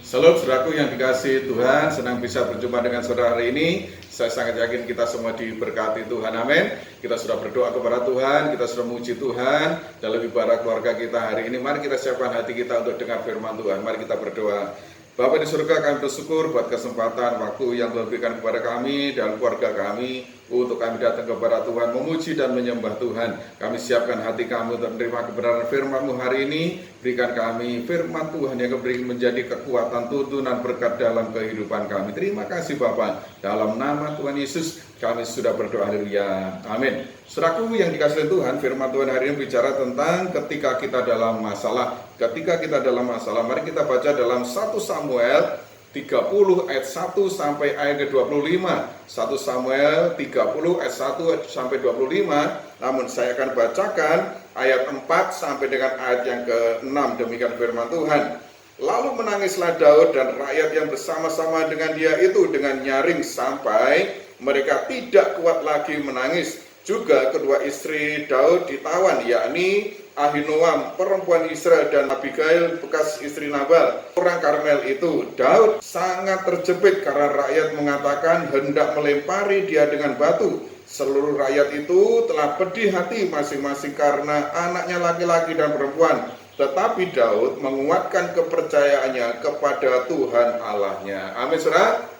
Salam saudaraku yang dikasihi Tuhan, senang bisa berjumpa dengan saudara hari ini. Saya sangat yakin kita semua diberkati Tuhan, amin. Kita sudah berdoa kepada Tuhan, kita sudah memuji Tuhan dalam ibadah keluarga kita hari ini. Mari kita siapkan hati kita untuk dengar firman Tuhan. Mari kita berdoa. Bapa di surga, kami bersyukur buat kesempatan waktu yang Tuhan berikan kepada kami dan keluarga kami untuk kami datang kepada Tuhan, memuji dan menyembah Tuhan. Kami siapkan hati kami untuk menerima kebenaran firman-Mu hari ini. Berikan kami firman Tuhan yang beri menjadi kekuatan, tuntunan, berkat dalam kehidupan kami. Terima kasih Bapa. Dalam nama Tuhan Yesus kami sudah berdoa, haleluya, amin. Saudaraku yang dikasihi Tuhan, firman Tuhan hari ini bicara tentang ketika kita dalam masalah. Ketika kita dalam masalah, mari kita baca dalam 1 Samuel 30 ayat 1 sampai ayat ke-25. 1 Samuel 30 ayat 1 sampai 25. Namun saya akan bacakan ayat 4 sampai dengan ayat yang ke-6. Demikian firman Tuhan. Lalu menangislah Daud dan rakyat yang bersama-sama dengan dia itu dengan nyaring sampai mereka tidak kuat lagi menangis. Juga kedua istri Daud ditawan, yakni Ahinoam perempuan Israel dan Abigail bekas istri Nabal orang Karmel itu. Daud sangat terjepit karena rakyat mengatakan hendak melempari dia dengan batu. Seluruh rakyat itu telah pedih hati masing-masing karena anaknya laki-laki dan perempuan. Tetapi Daud menguatkan kepercayaannya kepada Tuhan Allahnya. Amin, saudara.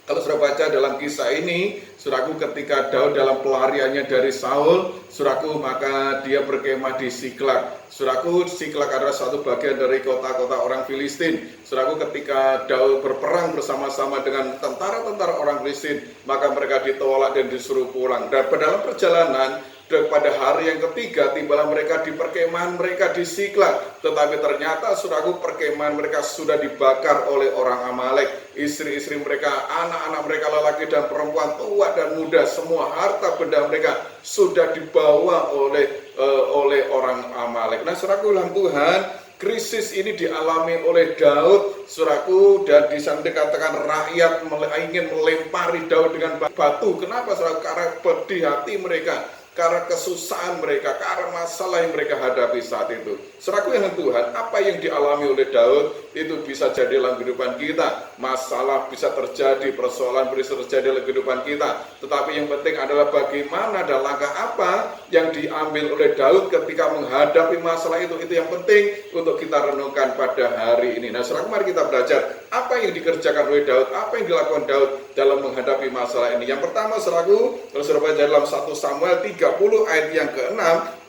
Kalau saudara baca dalam kisah ini, saudaraku, ketika Daud dalam pelariannya dari Saul, saudaraku, maka dia berkemah di Siklak. Saudaraku, Siklak adalah satu bagian dari kota-kota orang Filistin. Saudaraku, ketika Daud berperang bersama-sama dengan tentara-tentara orang Filistin, maka mereka ditolak dan disuruh pulang. Dan dalam perjalanan, pada hari yang ketiga, tibalah mereka di perkemahan mereka di Siklak. Tetapi ternyata, saudaraku, perkemahan mereka sudah dibakar oleh orang Amalek. Istri-istri mereka, anak-anak mereka, lelaki dan perempuan, tua dan muda, semua harta benda mereka sudah dibawa oleh orang Amalek. Nah, saudaraku dalam Tuhan, krisis ini dialami oleh Daud, saudaraku, dan di sana dikatakan rakyat ingin melempari Daud dengan batu. Kenapa, saudaraku? Karena pedih hati mereka, karena kesusahan mereka, karena masalah yang mereka hadapi saat itu. Saudaraku yang Tuhan, apa yang dialami oleh Daud itu bisa jadi dalam kehidupan kita. Masalah bisa terjadi, persoalan bisa terjadi dalam kehidupan kita. Tetapi yang penting adalah bagaimana dan langkah apa yang diambil oleh Daud ketika menghadapi masalah itu. Itu yang penting untuk kita renungkan pada hari ini. Nah, saudaraku, mari kita belajar apa yang dikerjakan oleh Daud, apa yang dilakukan Daud dalam menghadapi masalah ini. Yang pertama, saudaraku, kalau saudara baca dalam 1 Samuel 30 ayat yang ke-6,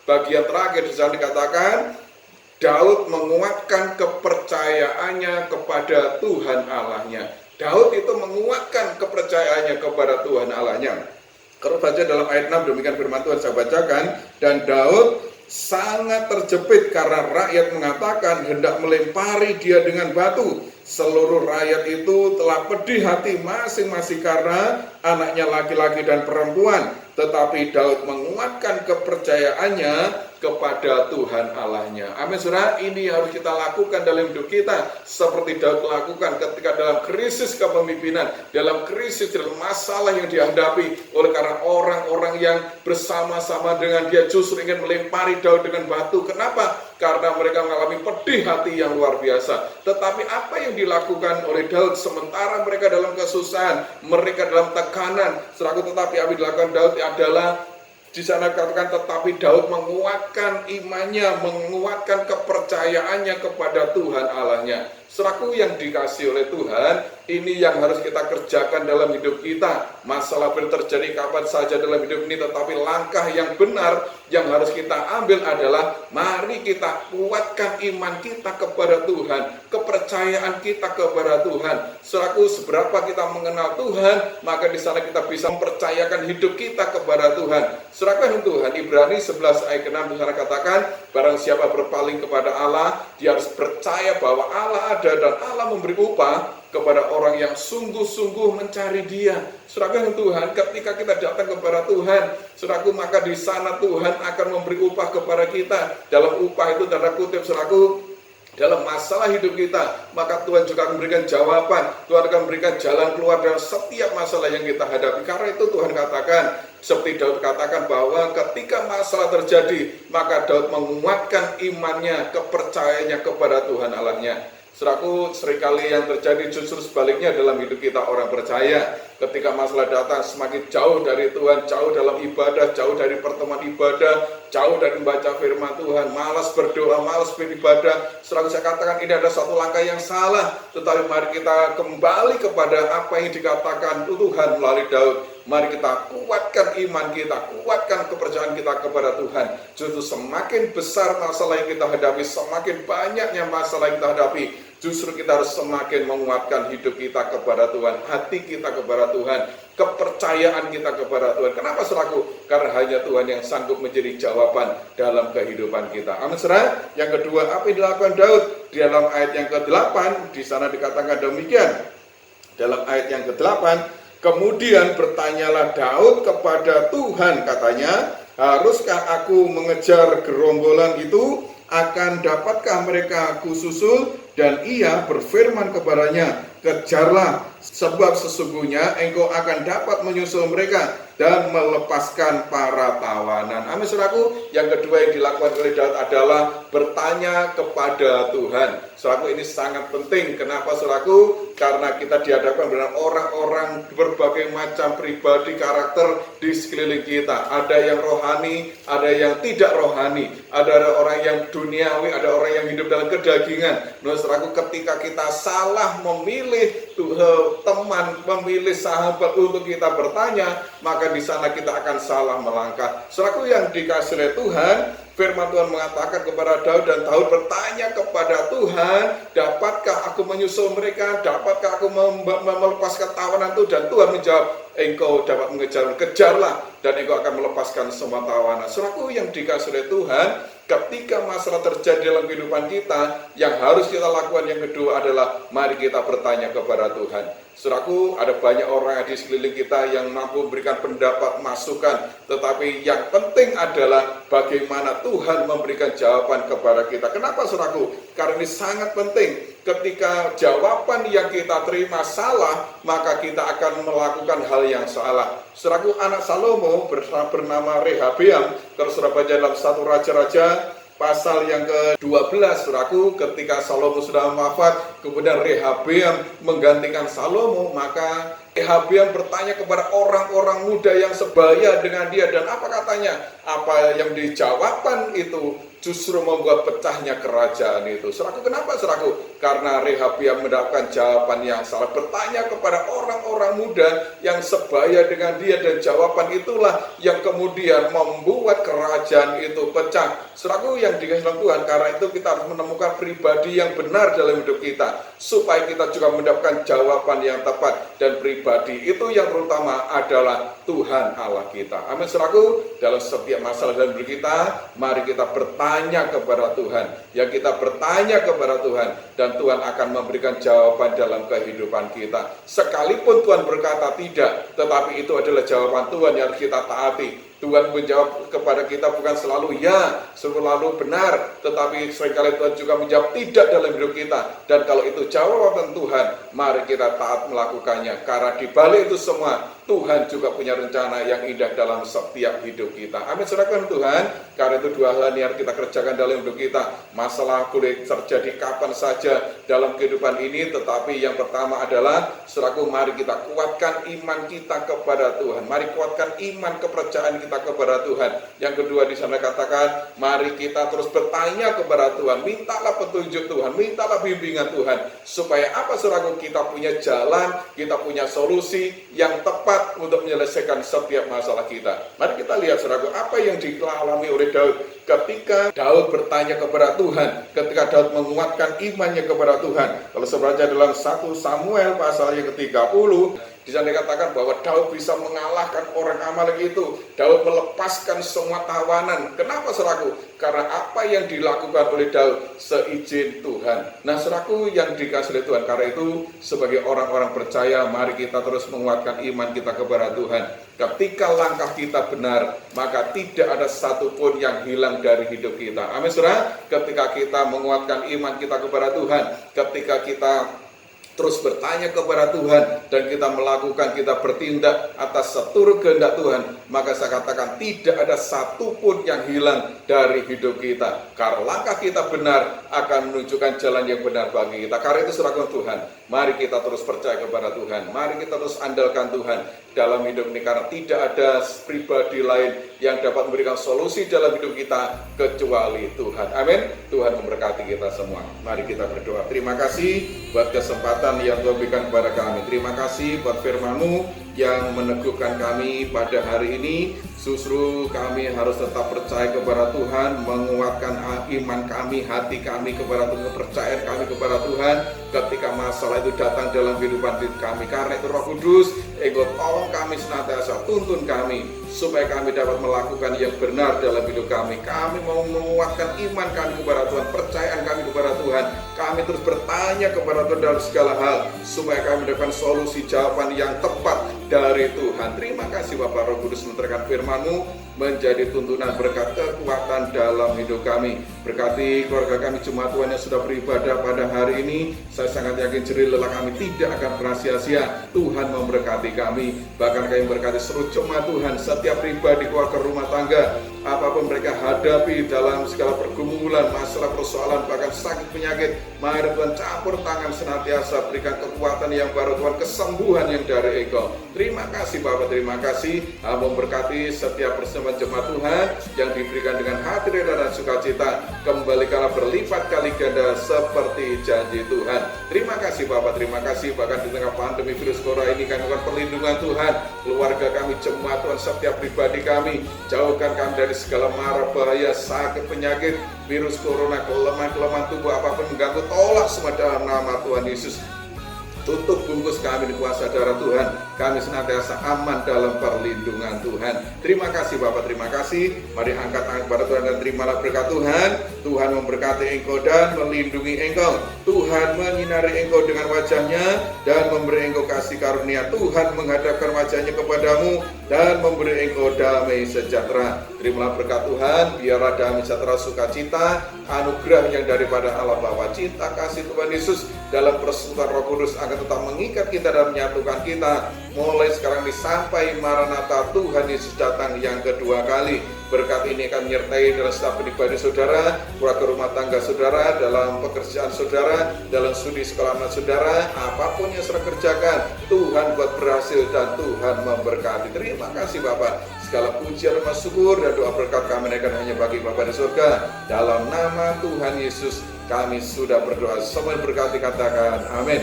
bagian terakhir di sana dikatakan Daud menguatkan kepercayaannya kepada Tuhan Allahnya. Daud itu menguatkan kepercayaannya kepada Tuhan Allahnya. Kalau baca dalam ayat 6, demikian firman Tuhan saya bacakan, dan Daud sangat terjepit karena rakyat mengatakan hendak melempari dia dengan batu. Seluruh rakyat itu telah pedih hati masing-masing karena anaknya laki-laki dan perempuan. Tetapi Daud menguatkan kepercayaannya kepada Tuhan Allahnya. Amin, saudara. Ini harus kita lakukan dalam hidup kita, seperti Daud lakukan ketika dalam krisis kepemimpinan, dalam krisis, dalam masalah yang dihadapi oleh karena orang-orang yang bersama-sama dengan dia justru ingin melempari Daud dengan batu. Kenapa? Karena mereka mengalami pedih hati yang luar biasa. Tetapi apa yang dilakukan oleh Daud sementara mereka dalam kesusahan, mereka dalam tekanan, tetapi apa yang dilakukan Daud adalah di sana katakan tetapi Daud menguatkan imannya, menguatkan kepercayaannya kepada Tuhan Allahnya. Saudaraku yang dikasihi oleh Tuhan, ini yang harus kita kerjakan dalam hidup kita. Masalah terjadi kapan saja dalam hidup ini, tetapi langkah yang benar yang harus kita ambil adalah mari kita kuatkan iman kita kepada Tuhan, kepercayaan kita kepada Tuhan. Saudaraku, seberapa kita mengenal Tuhan, maka di sana kita bisa mempercayakan hidup kita kepada Tuhan. Saudaraku yang Tuhan, Ibrani 11 ayat 6 di sana katakan, barang siapa berpaling kepada Allah, dia harus percaya bahwa Allah ada dan Allah memberi upah kepada orang yang sungguh-sungguh mencari Dia. Saudaraku yang Tuhan, ketika kita datang kepada Tuhan, saudaraku, maka di sana Tuhan akan memberi upah kepada kita. Dalam upah itu tanda kutip, saudaraku, dalam masalah hidup kita, maka Tuhan juga akan memberikan jawaban. Tuhan akan memberikan jalan keluar dalam setiap masalah yang kita hadapi. Karena itu Tuhan katakan, seperti Daud katakan bahwa ketika masalah terjadi, maka Daud menguatkan imannya, kepercayaannya kepada Tuhan Allahnya. Saudaraku, seringkali yang terjadi justru sebaliknya dalam hidup kita orang percaya. Ketika masalah datang semakin jauh dari Tuhan, jauh dalam ibadah, jauh dari pertemuan ibadah, jauh dari membaca firman Tuhan, malas berdoa, malas beribadah. Saudaraku, saya katakan ini ada satu langkah yang salah. Tetapi mari kita kembali kepada apa yang dikatakan Tuhan melalui Daud. Mari kita kuatkan iman kita, kuatkan kepercayaan kita kepada Tuhan. Justru semakin besar masalah yang kita hadapi, semakin banyaknya masalah yang kita hadapi, justru kita harus semakin menguatkan hidup kita kepada Tuhan, hati kita kepada Tuhan, kepercayaan kita kepada Tuhan. Kenapa, saudaraku? Karena hanya Tuhan yang sanggup menjadi jawaban dalam kehidupan kita. Amin, saudara. Yang kedua, apa yang dilakukan Daud? Di dalam ayat yang ke-8, di sana dikatakan demikian. Dalam ayat yang ke-8, kemudian bertanyalah Daud kepada Tuhan, katanya, haruskah aku mengejar gerombolan itu? Akan dapatkah mereka aku susul? Dan ia berfirman kepadanya, kejarlah, sebab sesungguhnya engkau akan dapat menyusul mereka dan melepaskan para tawanan. Amin, saudaraku. Yang kedua yang dilakukan oleh Daud adalah bertanya kepada Tuhan. Saudaraku, ini sangat penting. Kenapa, saudaraku? Karena kita dihadapkan dengan orang-orang berbagai macam pribadi, karakter di sekeliling kita. Ada yang rohani, ada yang tidak rohani, ada orang yang duniawi, ada orang yang hidup dalam kedagingan. Nah, saudaraku, ketika kita salah memilih teman, memilih sahabat untuk kita bertanya, maka di sana kita akan salah melangkah. Saudaraku yang dikasihi oleh Tuhan, firman Tuhan mengatakan kepada Daud, dan Daud bertanya kepada Tuhan, dapatkah aku menyusul mereka? Dapatkah aku melepaskan tawanan itu? Dan Tuhan menjawab, engkau dapat mengejar, kejarlah, dan engkau akan melepaskan semua tawanan. Saudaraku yang dikasihi oleh Tuhan, ketika masalah terjadi dalam kehidupan kita, yang harus kita lakukan yang kedua adalah mari kita bertanya kepada Tuhan. Saudaraku, ada banyak orang di sekeliling kita yang mampu memberikan pendapat, masukan, tetapi yang penting adalah bagaimana Tuhan memberikan jawaban kepada kita. Kenapa, saudaraku? Karena ini sangat penting. Ketika jawaban yang kita terima salah, maka kita akan melakukan hal yang salah. Saudaraku, anak Salomo bernama Rehabeam, kalau saudara baca dalam 1 Raja-Raja pasal yang ke-12, saudaraku, ketika Salomo sudah wafat, kemudian Rehabeam menggantikan Salomo, maka Rehabeam bertanya kepada orang-orang muda yang sebaya dengan dia, dan apa katanya? Apa yang dijawabkan itu justru membuat pecahnya kerajaan itu. Saudaraku, kenapa, saudaraku? Karena Rehabeam mendapatkan jawaban yang salah. Bertanya kepada orang-orang muda yang sebaya dengan dia, dan jawaban itulah yang kemudian membuat kerajaan itu pecah. Saudaraku yang dikasihi Tuhan, karena itu kita harus menemukan pribadi yang benar dalam hidup kita, supaya kita juga mendapatkan jawaban yang tepat. Dan pribadi itu yang terutama adalah Tuhan Allah kita. Amin, saudaraku. Dalam setiap masalah dalam hidup kita, mari kita bertanya kepada Tuhan. Yang kita bertanya kepada Tuhan, dan Tuhan akan memberikan jawaban dalam kehidupan kita. Sekalipun Tuhan berkata tidak, tetapi itu adalah jawaban Tuhan yang harus kita taati. Tuhan menjawab kepada kita bukan selalu ya, selalu benar, tetapi seringkali Tuhan juga menjawab tidak dalam hidup kita. Dan kalau itu jawaban Tuhan, mari kita taat melakukannya. Karena di balik itu semua, Tuhan juga punya rencana yang indah dalam setiap hidup kita. Amin, saudaraku Tuhan. Karena itu dua hal yang kita kerjakan dalam hidup kita. Masalah boleh terjadi kapan saja dalam kehidupan ini, tetapi yang pertama adalah, saudaraku, mari kita kuatkan iman kita kepada Tuhan. Mari kuatkan iman kepercayaan kita kepada Tuhan. Yang kedua di sana katakan, mari kita terus bertanya kepada Tuhan. Mintalah petunjuk Tuhan, mintalah bimbingan Tuhan. Supaya apa, saudaraku? Kita punya jalan, kita punya solusi yang tepat untuk menyelesaikan setiap masalah kita. Mari kita lihat, saudaraku, apa yang dialami oleh Daud ketika Daud bertanya kepada Tuhan, ketika Daud menguatkan imannya kepada Tuhan. Kalau saudara baca dalam 1 Samuel pasal yang ke-30, di sana dikatakan bahwa Daud bisa mengalahkan orang Amalek itu. Daud melepaskan semua tawanan. Kenapa, saudaraku? Karena apa yang dilakukan oleh Daud seizin Tuhan. Nah, saudaraku yang dikasihi Tuhan, karena itu sebagai orang-orang percaya, mari kita terus menguatkan iman kita kepada Tuhan. Ketika langkah kita benar, maka tidak ada satupun yang hilang dari hidup kita. Amin, saudara. Ketika kita menguatkan iman kita kepada Tuhan, ketika kita terus bertanya kepada Tuhan, dan kita melakukan, kita bertindak atas seluruh kehendak Tuhan, maka saya katakan tidak ada satupun yang hilang dari hidup kita. Karena langkah kita benar akan menunjukkan jalan yang benar bagi kita. Karena itu saudara Tuhan, mari kita terus percaya kepada Tuhan, mari kita terus andalkan Tuhan dalam hidup ini, karena tidak ada pribadi lain yang dapat memberikan solusi dalam hidup kita kecuali Tuhan. Amin. Tuhan memberkati kita semua. Mari kita berdoa. Terima kasih buat kesempatan yang Tuhan berikan kepada kami. Terima kasih buat firman-Mu yang meneguhkan kami pada hari ini. Justru kami harus tetap percaya kepada Tuhan, menguatkan iman kami, hati kami kepada Tuhan, kepercayaan kami kepada Tuhan ketika masalah itu datang dalam kehidupan kami. Karena itu Roh Kudus, Engkau tolong kami senantiasa, tuntun kami supaya kami dapat melakukan yang benar dalam hidup kami. Kami mau menguatkan iman kami kepada Tuhan, percayaan kami kepada Tuhan. Kami terus bertanya kepada Tuhan dalam segala hal supaya kami mendapatkan solusi jawaban yang tepat dari Tuhan. Terima kasih Bapak Roh Kudus, menerangkan firman-Mu menjadi tuntunan berkat kekuatan dalam hidup kami. Berkati keluarga kami, jemaat Tuhan yang sudah beribadah pada hari ini. Saya sangat yakin jerih lelah kami tidak akan pernah sia-sia. Tuhan memberkati kami, bahkan kami berkati seluruh jemaat Tuhan, setiap pribadi, keluarga, rumah tangga, apapun mereka hadapi dalam segala pergumulan, masalah, persoalan, bahkan sakit, penyakit, mari Tuhan campur tangan senantiasa, berikan kekuatan yang baru Tuhan, kesembuhan yang dari Engkau. Terima kasih Bapak, terima kasih. Memberkati setiap persembahan jemaat Tuhan yang diberikan dengan hati rela dan sukacita, kembalikanlah berlipat kali ganda seperti janji Tuhan. Terima kasih Bapak, terima kasih. Bahkan di tengah pandemi virus corona ini kami akan perlindungan Tuhan, keluarga kami, jemaat Tuhan, setiap pribadi kami, jauhkan kami dari segala mara bahaya, sakit, penyakit, virus corona, kelemahan tubuh apapun mengganggu, tolak semua dalam nama Tuhan Yesus. Tutup bungkus kami di kuasa darah Tuhan. Kami senantiasa aman dalam perlindungan Tuhan. Terima kasih Bapak, terima kasih. Mari angkat tangan kepada Tuhan dan terimalah berkat Tuhan. Tuhan memberkati engkau dan melindungi engkau. Tuhan menyinari engkau dengan wajahnya dan memberi engkau kasih karunia. Tuhan menghadapkan wajahnya kepadamu dan memberi engkau damai sejahtera. Terimalah berkat Tuhan. Biarlah damai sejahtera, sukacita, anugerah yang daripada Allah Bapa, cinta kasih Tuhan Yesus dalam persekutuan Roh Kudus akan tetap mengikat kita dan menyatukan kita mulai sekarang sampai Maranatha Tuhan Yesus datang yang kedua kali. Berkat ini akan menyertai dalam setiap pribadi saudara, keluarga, rumah tangga saudara, dalam pekerjaan saudara, dalam studi sekolah anak saudara, apapun yang saudara kerjakan, Tuhan buat berhasil dan Tuhan memberkati. Terima kasih Bapak. Segala pujian dan syukur dan doa berkat kami naikkan hanya bagi Bapa di surga. Dalam nama Tuhan Yesus kami sudah berdoa. Semua berkati katakan amin.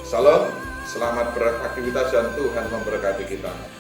Salam, selamat beraktivitas dan Tuhan memberkati kita.